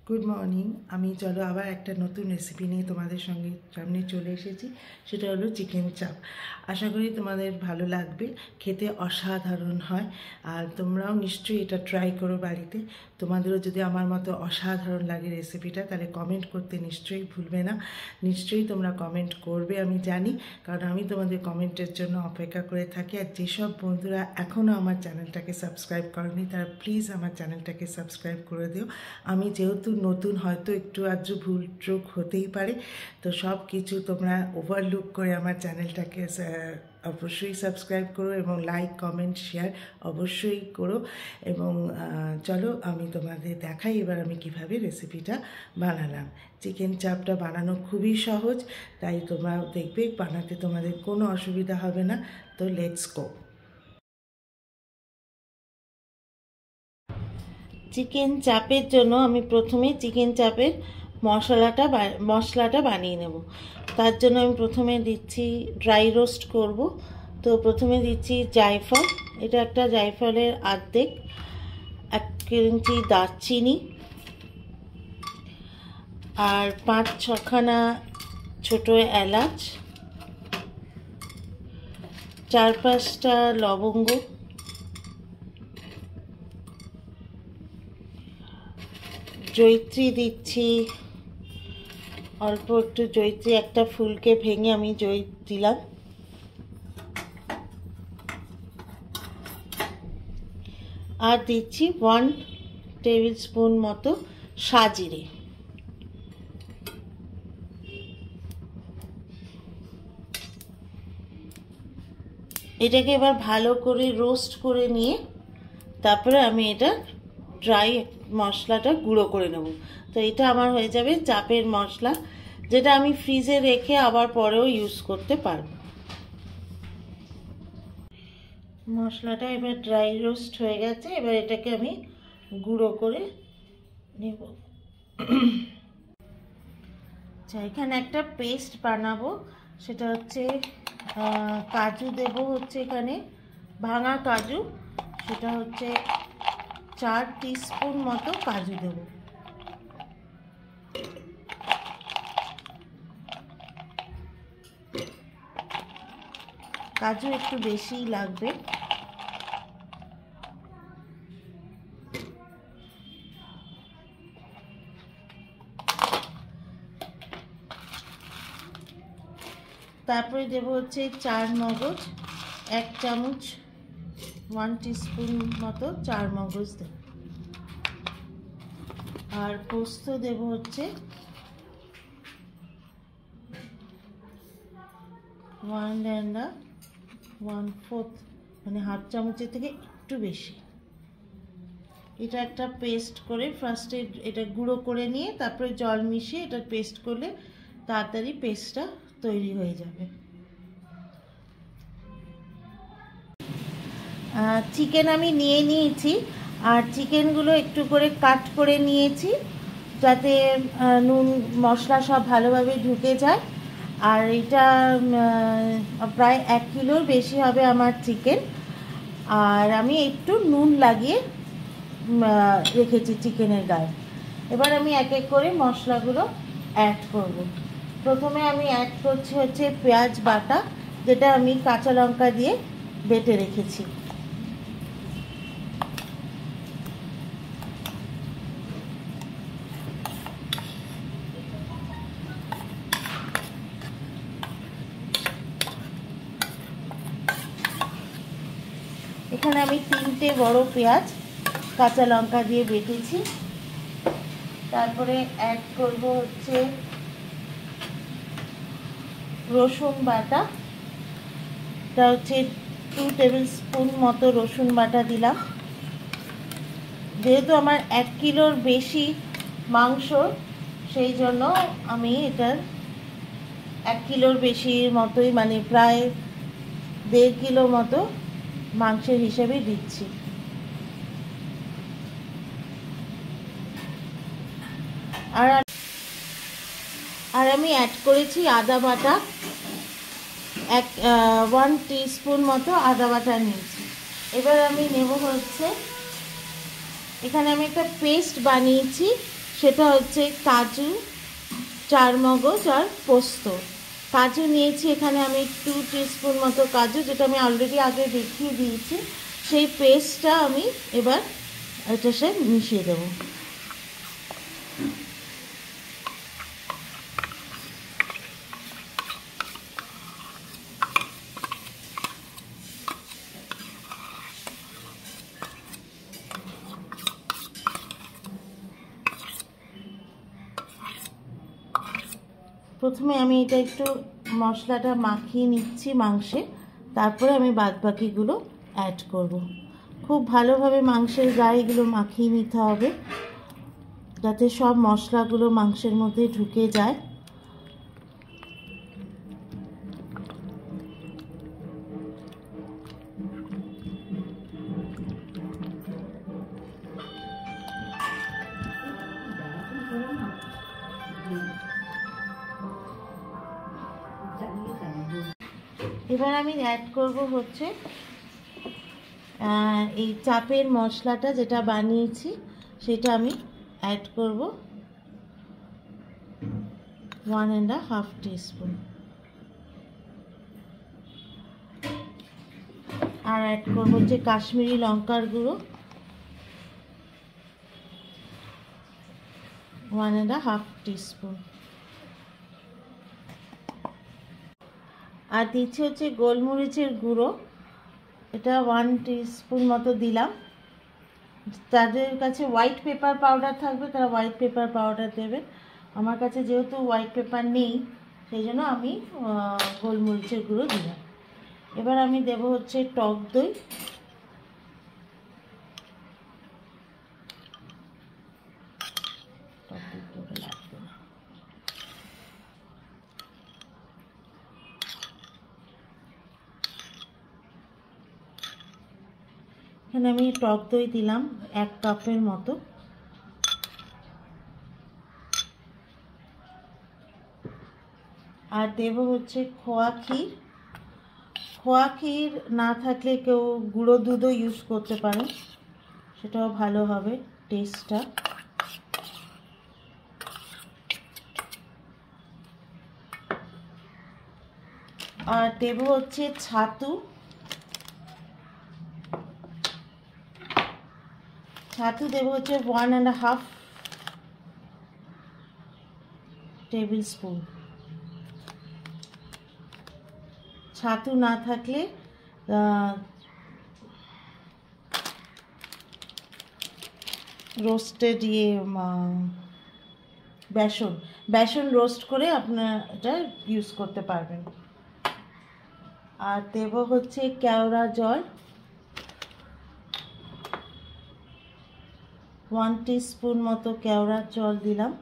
Good morning. আমি চলো আবার একটা নতুন রেসিপি নিয়ে তোমাদের সঙ্গে সামনে চলে এসেছি। সেটা হলো চিকেন চাপ। আশা করি তোমাদের ভালো লাগবে, খেতে অসাধারণ হয়। আর তোমরাও নিশ্চয়ই এটা ট্রাই করো বাড়িতে। তোমাদেরও যদি আমার মতো অসাধারণ লাগে রেসিপিটা, তাহলে কমেন্ট করতে নিশ্চয়ই ভুলবে না। নিশ্চয়ই তোমরা কমেন্ট করবে, আমি জানি, কারণ আমি তোমাদের কমেন্টের জন্য অপেক্ষা করে থাকি। আর যেসব বন্ধুরা এখনও আমার চ্যানেলটাকে সাবস্ক্রাইব করনি, তারা প্লিজ আমার চ্যানেলটাকে সাবস্ক্রাইব করে দিও। আমি যেহেতু নতুন, হয়তো একটু আধটু ভুল ট্রুক হতেই পারে, তো সব কিছু তোমরা ওভারলুক করে আমার চ্যানেলটাকে অবশ্যই সাবস্ক্রাইব করো এবং লাইক, কমেন্ট, শেয়ার অবশ্যই করো। এবং চলো আমি তোমাদের দেখাই এবার আমি কিভাবে রেসিপিটা বানালাম। চিকেন চাপটা বানানো খুবই সহজ, তাই তোমরা দেখবে বানাতে তোমাদের কোনো অসুবিধা হবে না। তো লেটস গো। চিকেন চাপের জন্য আমি প্রথমে চিকেন চাপের মশলাটা বানিয়ে নেব। তার জন্য আমি প্রথমে দিচ্ছি ড্রাই রোস্ট করব। তো প্রথমে দিচ্ছি জায়ফল, এটা একটা জায়ফলের অর্ধেক, 1 ইঞ্চি দারচিনি, আর 5-6খানা ছোট এলাচ, 4-5টা লবঙ্গ, জয়িত্রী দিচ্ছি অল্প একটু, জয়িত্রী একটা ফুলকে ভেঙে আমি দিলাম, আর দিচ্ছি 1 টেবিল স্পুন মতো সাজিরে। এটাকে এবার ভালো করে রোস্ট করে নিয়ে তারপরে আমি এটা ড্রাই মশলাটা গুঁড়ো করে নেব। তো এটা আমার হয়ে যাবে চাপের মশলা, যেটা আমি ফ্রিজে রেখে আবার পরেও ইউজ করতে পারব। মশলাটা এবার ড্রাই রোস্ট হয়ে গেছে, এবার এটাকে আমি গুঁড়ো করে নেব। এখানে একটা পেস্ট বানাবো, সেটা হচ্ছে কাজু দেব, হচ্ছে এখানে ভাঙা কাজু, সেটা হচ্ছে 4 টিস্পুন মতো কাজু দেব। কাজু একটু বেশিই লাগবে। তারপরে দেব হচ্ছে 4 মগজ, 1 চামচ, 1 টিস্পুন মতো 4 মগজ দেব। আর পোস্ত দেব হচ্ছে 1.25, মানে হাফ চামচের থেকে একটু বেশি। এটা একটা পেস্ট করে ফার্স্টে এটা গুঁড়ো করে নিয়ে তারপরে জল মিশিয়ে এটা পেস্ট করলে তাড়াতাড়ি পেস্টটা তৈরি হয়ে যাবে। চিকেন আমি নিয়ে নিয়েছি, আর চিকেনগুলো একটু করে কাট করে নিয়েছি, যাতে নুন মশলা সব ভালোভাবে ঢুকে যায়। আর এটা প্রায় 1 কিলোর বেশি হবে আমার চিকেন। আর আমি একটু নুন লাগিয়ে রেখেছি চিকেনের গায়ে। এবার আমি এক এক করে মশলাগুলো অ্যাড করব। প্রথমে আমি অ্যাড করছি হচ্ছে পেঁয়াজ বাটা, যেটা আমি কাঁচা লঙ্কা দিয়ে বেটে রেখেছি। এখানে আমি 3টে বড় পেঁয়াজ কাঁচা লঙ্কা দিয়ে বেটেছি। তারপরে অ্যাড করব হচ্ছে রসুন বাটা, এটা হচ্ছে 2 টেবিল স্পুন মতো রসুন বাটা দিলাম। যেহেতু আমার 1 কিলোর বেশি মাংস, সেই জন্য আমি এটার 1 কিলোর বেশির মতোই, মানে প্রায় 1.5 কিলো মতো মাংসের হিসেবে দিচ্ছি। আর আমি অ্যাড করেছি আদা বাটা, 1 টিস্পুন মতো আদা বাটা নিয়েছি। এবার আমি নেব হচ্ছে, এখানে আমি একটা পেস্ট বানিয়েছি, সেটা হচ্ছে কাজু, চারমগজ আর পোস্ত। কাজু নিয়েছি এখানে আমি 2 টিস্পুন মতো কাজু, যেটা আমি অলরেডি আগে দেখিয়ে দিয়েছি। সেই পেস্টটা আমি এবার এটার সাথে মিশিয়ে দেবো। প্রথমে আমি এটা একটু মশলাটা মাখিয়ে নিচ্ছি মাংসে, তারপরে আমি বাদবাকিগুলো অ্যাড করব। খুব ভালোভাবে মাংসের গায়ে এগুলো মাখিয়ে নিতে হবে, যাতে সব মশলাগুলো মাংসের মধ্যে ঢুকে যায়। এবার আমি অ্যাড করব হচ্ছে এই চাপের মশলাটা যেটা বানিয়েছি, সেটা আমি অ্যাড করব 1.5 টিস্পুন। আর অ্যাড করব হচ্ছে কাশ্মীরি লঙ্কার গুঁড়ো 1.5 টিস্পুন। আর দিচ্ছি হচ্ছে গোলমরিচের গুঁড়ো, এটা 1 টিস্পুন মতো দিলাম। যাদের কাছে হোয়াইট পেপার পাউডার থাকবে তারা হোয়াইট পেপার পাউডার দেবেন। আমার কাছে যেহেতু হোয়াইট পেপার নেই, সেই জন্য আমি গোলমরিচের গুঁড়ো দিলাম। এবার আমি দেব হচ্ছে টক দই, এখানে আমি টক দই দিলাম 1 কাপের মতো। আর দেব হচ্ছে খোয়া ক্ষীর। খোয়া ক্ষীর না থাকলে কেউ গুঁড়ো দুধও ইউজ করতে পারেন, সেটাও ভালো হবে টেস্টটা। আর দেব হচ্ছে ছাতু। ছাতু দেব হচ্ছে 1.5 টেবিল স্পুন। ছাতু না থাকলে রোস্টেড বেসন রোস্ট করে আপনারা এটা ইউজ করতে পারবেন। আর দেব হচ্ছে কেওড়া জল 1 টিস্পুন মতো কেওড়া জল দিলাম।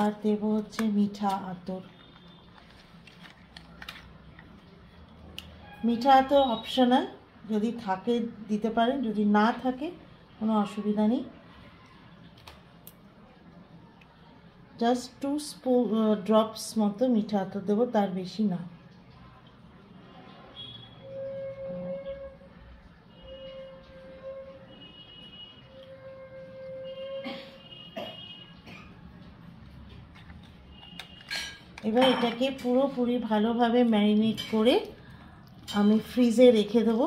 আর দেব হচ্ছে মিঠা আতর। মিঠা আতর অপশনাল, যদি থাকে দিতে পারেন, যদি না থাকে কোনো অসুবিধা নেই। জাস্ট 2 ড্রপস মতো মিঠা আতর দেবো, তার বেশি না। এবার এটাকে পুরোপুরি ভালোভাবে ম্যারিনেট করে আমি ফ্রিজে রেখে দেবো।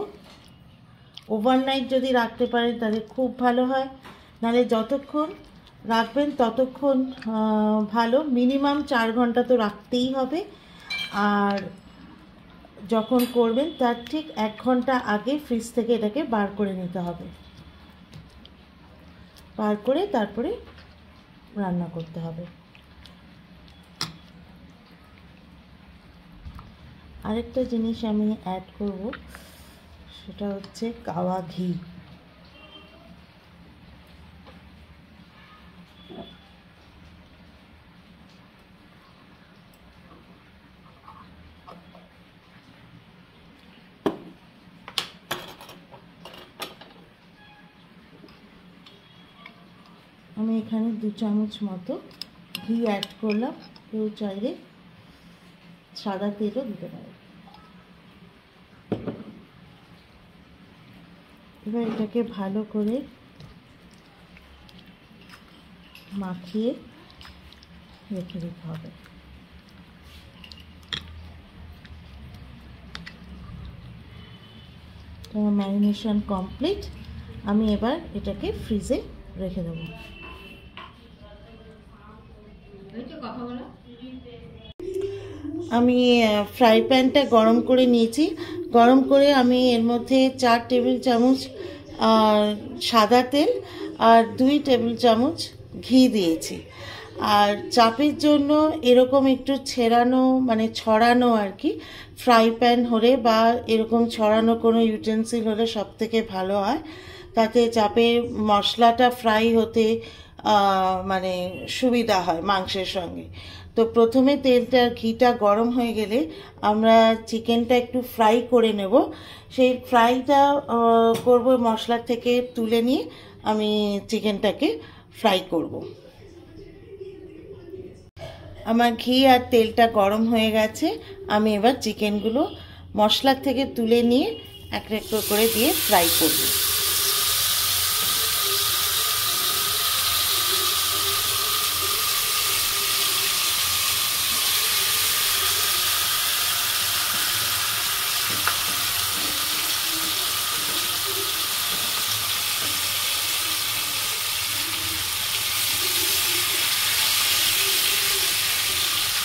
ওভারনাইট যদি রাখতে পারেন তাহলে খুব ভালো হয়, নাহলে যতক্ষণ রাখবেন ততক্ষণ ভালো। মিনিমাম 4 ঘন্টা তো রাখতেই হবে। আর যখন করবেন তার ঠিক 1 ঘন্টা আগে ফ্রিজ থেকে এটাকে বার করে নিতে হবে। বার করে তারপরে রান্না করতে হবে। আরেকটা জিনিস আমি অ্যাড করব, সেটা হচ্ছে কাওয়া ঘি। আমি এখানে 2 চামচ মতো ঘি অ্যাড করলাম। কেউ চাইলে সাদা তেলও দিতে পারে। এবার এটাকে ভালো করে মাখিয়ে রেখে দিতে হবে। তো ম্যারিনেশন কমপ্লিট। আমি এবার এটাকে ফ্রিজে রেখে দেবো। আমি ফ্রাই প্যানটা গরম করে নিয়েছি। গরম করে আমি এর মধ্যে 4 টেবিল চামচ সাদা তেল আর 2 টেবিল চামচ ঘি দিয়েছি। আর চাপের জন্য এরকম একটু ছেড়ানো মানে ছড়ানো আর কি ফ্রাই প্যান হলে বা এরকম ছড়ানো কোনো ইউটেন্সিল হলে সব থেকে ভালো হয়। তাতে চাপে মশলাটা ফ্রাই হতে মানে সুবিধা হয় মাংসের সঙ্গে। তো প্রথমে তেলটা ঘিটা গরম হয়ে গেলে আমরা চিকেনটা একটু ফ্রাই করে নেব। সেই ফ্রাইটা করব, মশলা থেকে তুলে নিয়ে আমি চিকেনটাকে ফ্রাই করব। আমার ঘি আর তেলটা গরম হয়ে গেছে। আমি এবার চিকেনগুলো মশলার থেকে তুলে নিয়ে এক এক করে দিয়ে ফ্রাই করব।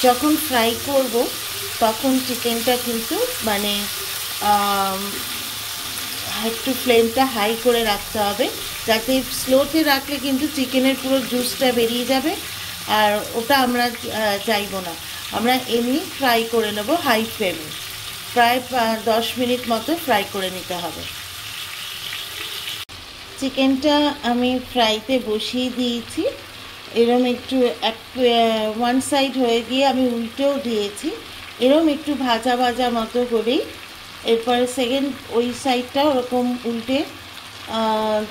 যখন ফ্রাই করব তখন চিকেনটা কিন্তু মানে একটু ফ্লেমটা হাই করে রাখতে হবে, যাতে স্লোতে রাখলে কিন্তু চিকেনের পুরো জুসটা বেরিয়ে যাবে, আর ওটা আমরা চাইবো না। আমরা এমনি ফ্রাই করে নেব হাই ফ্লেমে। প্রায় 10 মিনিট মতো ফ্রাই করে নিতে হবে। চিকেনটা আমি ফ্রাইতে বসিয়ে দিয়েছি। এরম একটু ওয়ান সাইড হয়ে গিয়ে আমি উল্টেও দিয়েছি। এরম একটু ভাজা ভাজা মতো হলেই এরপরে সেকেন্ড ওই সাইডটা ওরকম উল্টে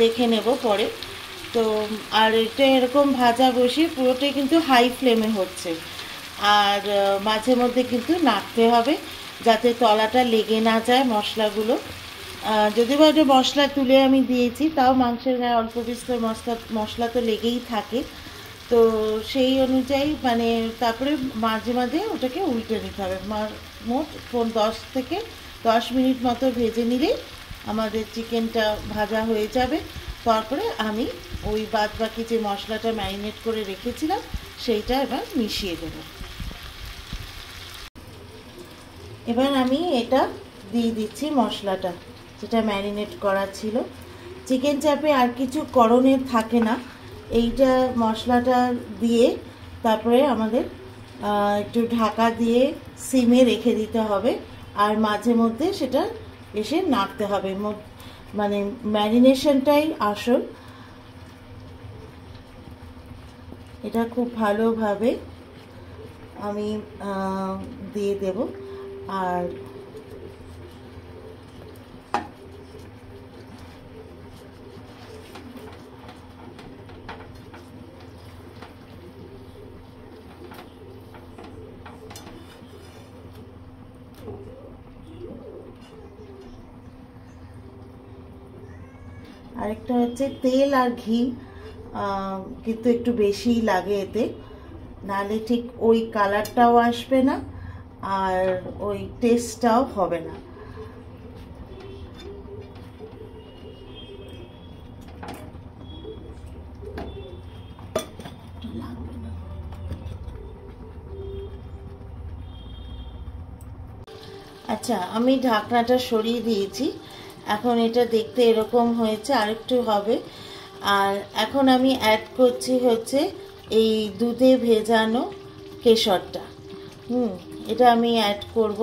দেখে নেব পরে। তো আর এটা এরকম ভাজা বসিয়ে পুরোটাই কিন্তু হাই ফ্লেমে হচ্ছে, আর মাঝে মধ্যে কিন্তু নাড়তে হবে যাতে তলাটা লেগে না যায় মশলাগুলো। যদি বা এটা মশলা তুলে আমি দিয়েছি, তাও মাংসের গায়ে অল্প বিস্তর মশলা তো লেগেই থাকে। তো সেই অনুযায়ী মানে তারপরে মাঝে মাঝে ওটাকে উল্টে নিতে হবে। মোট 10 থেকে 10 মিনিট মতো ভেজে নিলেই আমাদের চিকেনটা ভাজা হয়ে যাবে। তারপরে আমি ওই বাদ বাকি যে মশলাটা ম্যারিনেট করে রেখেছিলাম সেইটা এবার মিশিয়ে দেব। এবার আমি এটা দিয়ে দিচ্ছি মশলাটা যেটা ম্যারিনেট করা ছিল। চিকেন চাপে আর কিছু করণের থাকে না, এইটা মশলাটা দিয়ে তারপরে আমাদের একটু ঢাকা দিয়ে সিমে রেখে দিতে হবে, আর মাঝে মধ্যে সেটা এসে নাড়তে হবে। মানে ম্যারিনেশনটাই আসল। এটা খুব ভালোভাবে আমি দিয়ে দেব। আর আরেকটা হচ্ছে তেল আর ঘি কিন্তু একটু বেশিই লাগে এতে, নাহলে ঠিক ওই কালারটাও আসবে না আর ওই টেস্টটাও হবে না। আচ্ছা, আমি ঢাকনাটা সরিয়ে দিয়েছি। এখন এটা দেখতে এরকম হয়েছে, আরেকটু হবে। আর এখন আমি অ্যাড করছি হচ্ছে এই দুধে ভেজানো কেশরটা। এটা আমি অ্যাড করব।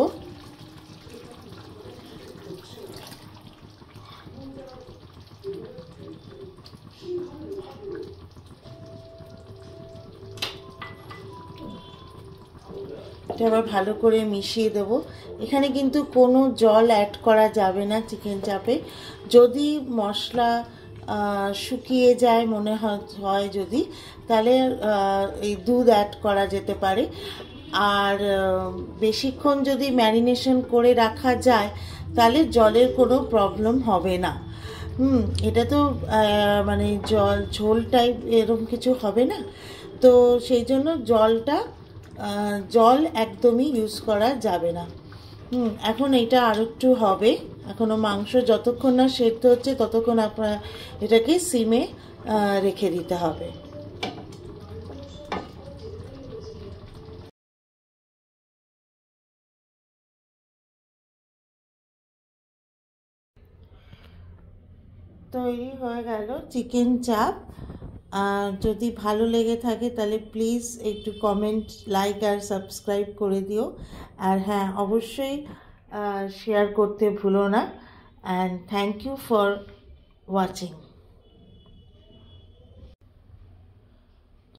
এটা আবার ভালো করে মিশিয়ে দেব। এখানে কিন্তু কোনো জল অ্যাড করা যাবে না চিকেন চাপে। যদি মশলা শুকিয়ে যায় মনে হয় যদি, তাহলে এই দুধ অ্যাড করা যেতে পারে। আর বেশিক্ষণ যদি ম্যারিনেশন করে রাখা যায় তাহলে জলের কোনো প্রবলেম হবে না। এটা তো মানে ঝোল টাইপ এরকম কিছু হবে না, তো সেই জন্য জল একদমই ইউজ করা যাবে না। এখন এটা আর একটু হবে, এখনও মাংস যতক্ষণ না সেদ্ধ হচ্ছে ততক্ষণ আপনার এটাকে সিমে রেখে দিতে হবে। তৈরি হয়ে গেল চিকেন চাপ। যদি ভালো লেগে থাকে তাহলে প্লিজ একটু কমেন্ট, লাইক আর সাবস্ক্রাইব করে দিও। আর হ্যাঁ, অবশ্যই শেয়ার করতে ভুলো না। And thank you for watching.